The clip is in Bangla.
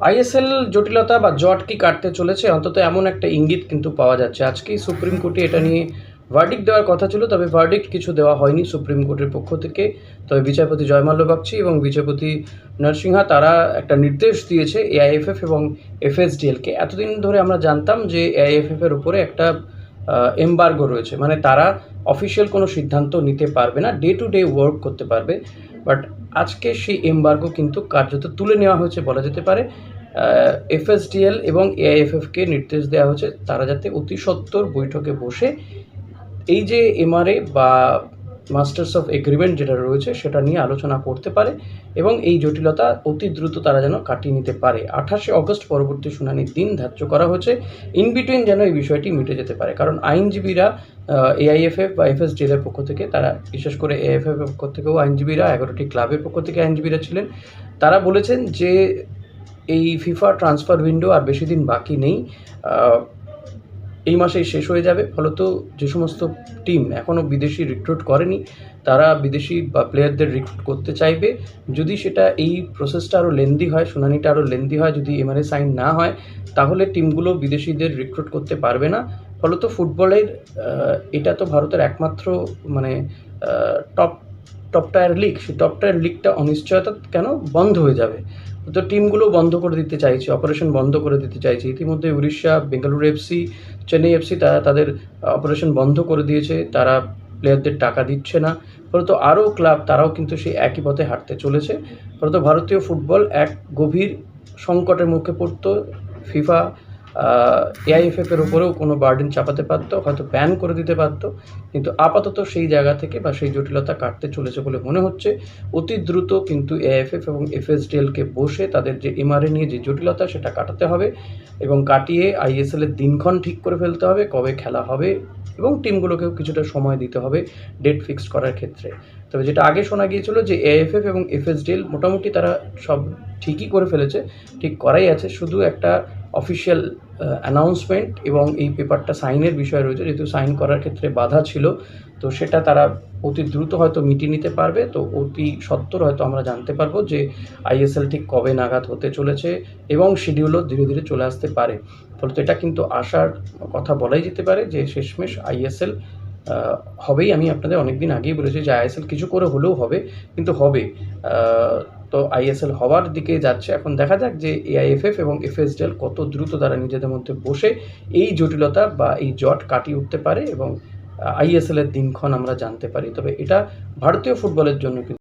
আইএসএল জটিলতা বা জট কি কাটতে চলেছে, অন্তত এমন একটা ইঙ্গিত কিন্তু পাওয়া যাচ্ছে। আজকেই সুপ্রিম কোর্টে এটা নিয়ে ভার্ডিক্ট দেওয়ার কথা ছিল, তবে ভার্ডিক্ট কিছু দেওয়া হয়নি সুপ্রিম কোর্টের পক্ষ থেকে। তবে বিচারপতি জয়মাল্য বাগচি এবং বিচারপতি নরসিংহা তারা একটা নির্দেশ দিয়েছে এআইএফএফ এবং এফএসডিএলকে। এতদিন ধরে আমরা জানতাম যে এআইএফএফ এর উপরে একটা এমবার্গো রয়েছে, মানে তারা অফিসিয়াল কোনো সিদ্ধান্ত নিতে পারবে না, ডে টু ডে ওয়ার্ক করতে পারবে। বাট আজকে সেই এমবার্গো কিন্তু কার্যত তুলে নেওয়া হয়েছে বলা যেতে পারে। এফএসডিএল এবং এআইএফএফকে নির্দেশ দেওয়া হয়েছে তারা যাতে অতি সত্বর বৈঠকে বসে এই যে এমআরএ বা মাস্টার্স অফ এগ্রিমেন্ট যেটা রয়েছে সেটা নিয়ে আলোচনা করতে পারে এবং এই জটিলতা অতি দ্রুত তারা যেন কাটিয়ে নিতে পারে। 28শে অগস্ট পরবর্তী শুনানির দিন ধার্য করা হয়েছে, ইন বিটুইন যেন এই বিষয়টি মিটে যেতে পারে। কারণ আইনজীবীরা এআইএফএফ বা এফএসডিএল এর পক্ষ থেকে, তারা বিশেষ করে এএফএফ এর পক্ষ থেকেও আইনজীবীরা, 11টি ক্লাবের পক্ষ থেকে আইনজীবীরা ছিলেন, তারা বলেছেন যে এই ফিফা ট্রান্সফার উইন্ডো আর বেশি দিন বাকি নেই, এই মাসেই শেষ হয়ে যাবে। ফলত যে সমস্ত টিম এখনও বিদেশি রিক্রুট করেনি তারা বিদেশি বা প্লেয়ারদের রিক্রুট করতে চাইবে। যদি সেটা এই প্রসেসটা আরও লেন্দি হয়, শুনানিটা আরও লেন্দি হয়, যদি এমআরএ সাইন না হয়, তাহলে টিমগুলো বিদেশিদের রিক্রুট করতে পারবে না। ফলত ফুটবলের এটা তো ভারতের একমাত্র মানে টপ টপ টায়ার লিগ, সেই টপ টায়ার লিগটা অনিশ্চয়তা কেন বন্ধ হয়ে যাবে। তো টিমগুলো বন্ধ করে দিতে চাইছে, অপারেশন বন্ধ করে দিতে চাইছে। ইতিমধ্যে উড়িষ্যা, বেঙ্গালুরু এফসি, চেন্নাই এফসি তারা তাদের অপারেশন বন্ধ করে দিয়েছে, তারা প্লেয়ারদের টাকা দিচ্ছে না। ফলত আরও ক্লাব তারাও কিন্তু সেই একই পথে হাঁটতে চলেছে। ফলত ভারতীয় ফুটবল এক গভীর সংকটের মুখে পড়তো। ফিফা এআইএফএফ এর উপরেও কোনো বার্ডেন চাপাতে পারতো, হয়তো ব্যান করে দিতে পারতো, কিন্তু আপাতত সেই জায়গা থেকে বা সেই জটিলতা কাটতে চলেছে বলে মনে হচ্ছে। অতি দ্রুত কিন্তু এআইএফএফ এবং এফএসডিএলকে বসে তাদের যে এমআরএ নিয়ে যে জটিলতা সেটা কাটাতে হবে এবং কাটিয়ে আইএসএল এর দিনক্ষণ ঠিক করে ফেলতে হবে, কবে খেলা হবে, এবং টিমগুলোকেও কিছুটা সময় দিতে হবে ডেট ফিক্সড করার ক্ষেত্রে। তবে যেটা আগে শোনা গিয়েছিল যে এআইএফএফ এবং এফএসডিএল মোটামুটি তারা সব ঠিকই করে ফেলেছে, ঠিক করাই আছে, শুধু একটা অফিসিয়াল অ্যানাউন্সমেন্ট এবং এই পেপারটা সাইনের বিষয় রয়েছে, যেহেতু সাইন করার ক্ষেত্রে বাধা ছিল, তো সেটা তারা অতি দ্রুত হয়তো মিটিয়ে নিতে পারবে। তো অতি সত্বর হয়তো আমরা জানতে পারবো যে আইএসএল ঠিক কবে নাগাদ হতে চলেছে এবং শিডিউলও ধীরে ধীরে চলে আসতে পারে। ফলত এটা কিন্তু আশার কথা বলাই যেতে পারে যে শেষমেশ আইএসএল হবেই। আমি আপনাদের অনেক দিন আগেই বলেছি যে আইএসএল কিছু করে হলেও হবে, কিন্তু হবে। তো আইএসএল হওয়ার দিকে যাচ্ছে। এখন দেখা যাক যে এআইএফএফ এবং এফএসডিএল কত দ্রুত তারা নিজেদের মধ্যে বসে এই জটিলতা বা এই জট কাটিয়ে উঠতে পারে এবং আইএসএল এর দিনক্ষণ আমরা জানতে পারি। তবে এটা ভারতীয় ফুটবলের জন্য